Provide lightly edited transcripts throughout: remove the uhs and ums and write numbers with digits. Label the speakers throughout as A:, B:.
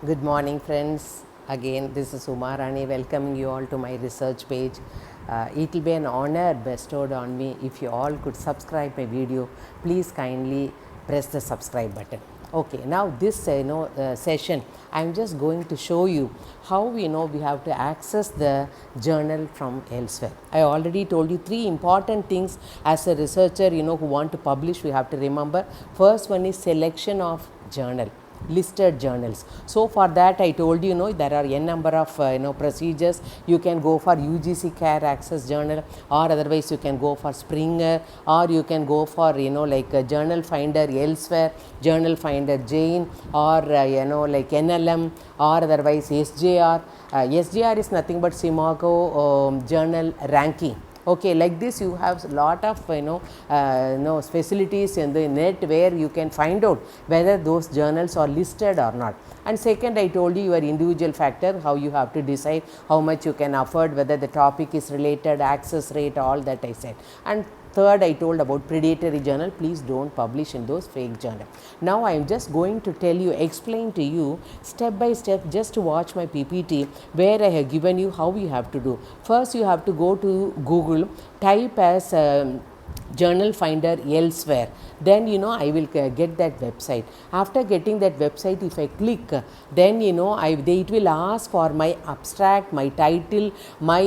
A: Good morning, friends. Again, this is Uma Rani welcoming you all to my research page. It will be an honor bestowed on me if you all could subscribe my video. Please kindly press the subscribe button. Okay, now this session, I am just going to show you how we have to access the journal from elsewhere. I already told you three important things as a researcher who want to publish. We have to remember. First one is selection of journal, listed journals. So for that I told there are n number of procedures. You can go for UGC CARE Access Journal, or otherwise you can go for Springer, or you can go for like Journal Finder elsewhere, Journal Finder Jane, or like NLM, or otherwise SJR. SJR is nothing but Simago journal ranking. Okay, like this you have lot of facilities in the net where you can find out whether those journals are listed or not. And second, I told you your individual factor, how you have to decide how much you can afford, whether the topic is related, access rate, all that I said. And third, I told about predatory journal. Please don't publish in those fake journal. Now I am just going to tell you, explain to you step by step, just to watch my PPT where I have given you how you have to do. First, you have to go to Google, type as Journal Finder elsewhere. Then I will get that website. After getting that website, if I click, then it will ask for my abstract, my title, my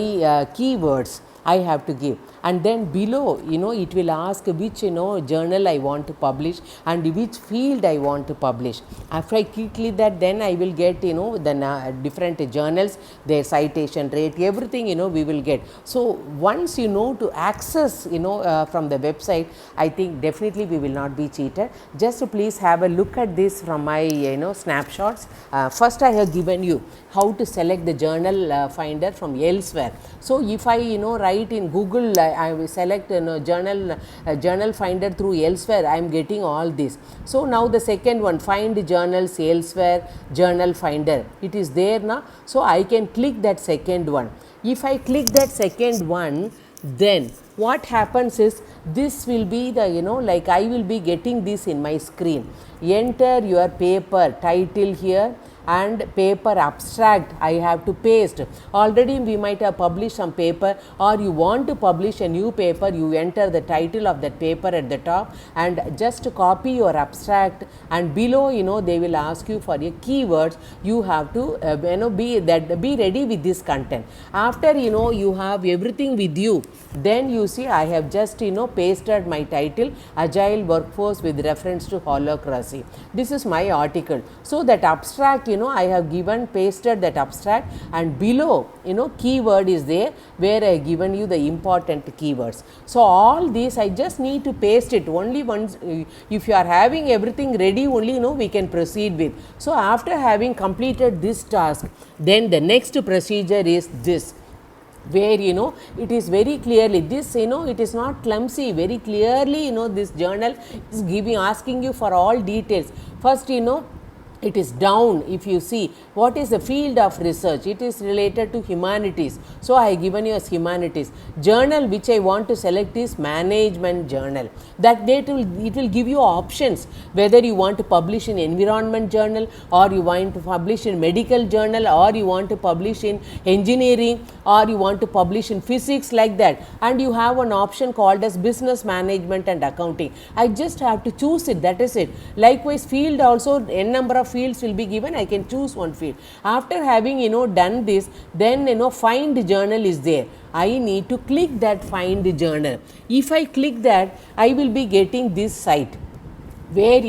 A: keywords I have to give. And then below it will ask which journal I want to publish and which field I want to publish. After I click that, then I will get the different journals, their citation rate, everything we will get. So once to access from the website, I think definitely we will not be cheated. Just please have a look at this from my snapshots. First, I have given you how to select the journal finder from elsewhere. So if I write in Google, I will select journal finder through elsewhere, I am getting all this. So now the second one, find journals elsewhere, journal finder, it is there now. So I can click that second one. If I click that second one, then what happens is this will be the like I will be getting this in my screen. Enter your paper title here and paper abstract I have to paste. Already we might have published some paper, or you want to publish a new paper, you enter the title of that paper at the top and just copy your abstract, and below they will ask you for your keywords. You have to be ready with this content. After you have everything with you, then you see I have just pasted my title, Agile Workforce with reference to holacracy. This is my article. So that abstract I have given, pasted that abstract, and below keyword is there where I have given you the important keywords. So all these I just need to paste it only once. If you are having everything ready, only we can proceed with. So after having completed this task, then the next procedure is this, where it is very clearly this it is not clumsy, very clearly this journal is asking you for all details. First it is down. If you see what is the field of research, it is related to humanities. So I have given you as humanities. Journal which I want to select is management journal. That it will give you options whether you want to publish in environment journal, or you want to publish in medical journal, or you want to publish in engineering, or you want to publish in physics, like that. And you have an option called as business management and accounting. I just have to choose it, that is it. Likewise, field also n number of fields will be given. I can choose one field. After having done this, then find journal is there. I need to click that find journal. If I click that, I will be getting this site where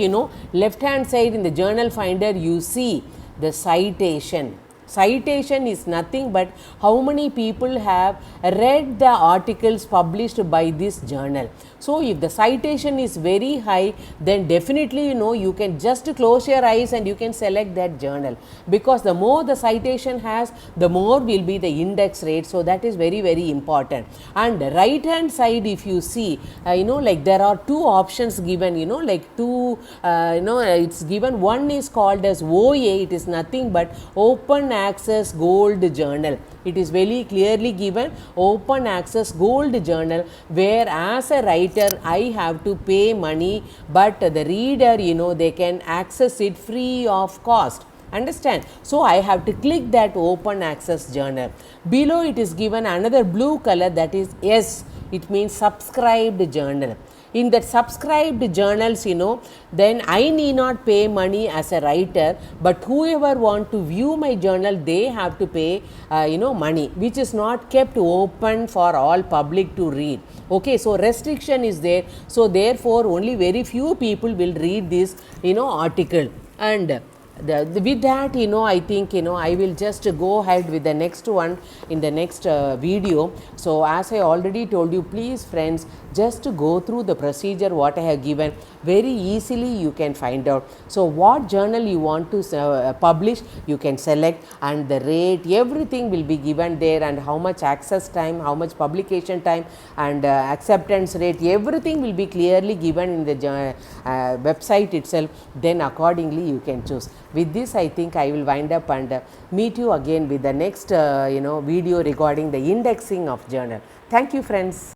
A: left hand side in the journal finder you see the citation. Citation is nothing but how many people have read the articles published by this journal. So if the citation is very high, then definitely you can just close your eyes and you can select that journal, because the more the citation has, the more will be the index rate. So that is very, very important. And right hand side, if you see like there are two options given, like two it's given. One is called as OA, it is nothing but Open Access Gold Journal. It is very clearly given, Open Access Gold Journal, where as a writer I have to pay money, but the reader they can access it free of cost. Understand? So I have to click that open access journal. Below it is given another blue color, that is yes, it means subscribed journal. In that subscribed journals, then I need not pay money as a writer, but whoever want to view my journal, they have to pay money, which is not kept open for all public to read. Okay, so restriction is there, so therefore only very few people will read this article. And with that, I think I will just go ahead with the next one in the next video. So as I already told you, please friends, just to go through the procedure what I have given, very easily you can find out. So what journal you want to publish, you can select, and the rate, everything will be given there, and how much access time, how much publication time, and acceptance rate, everything will be clearly given in the website itself. Then accordingly you can choose. With this, I think I will wind up and meet you again with the next video regarding the indexing of journal. Thank you friends.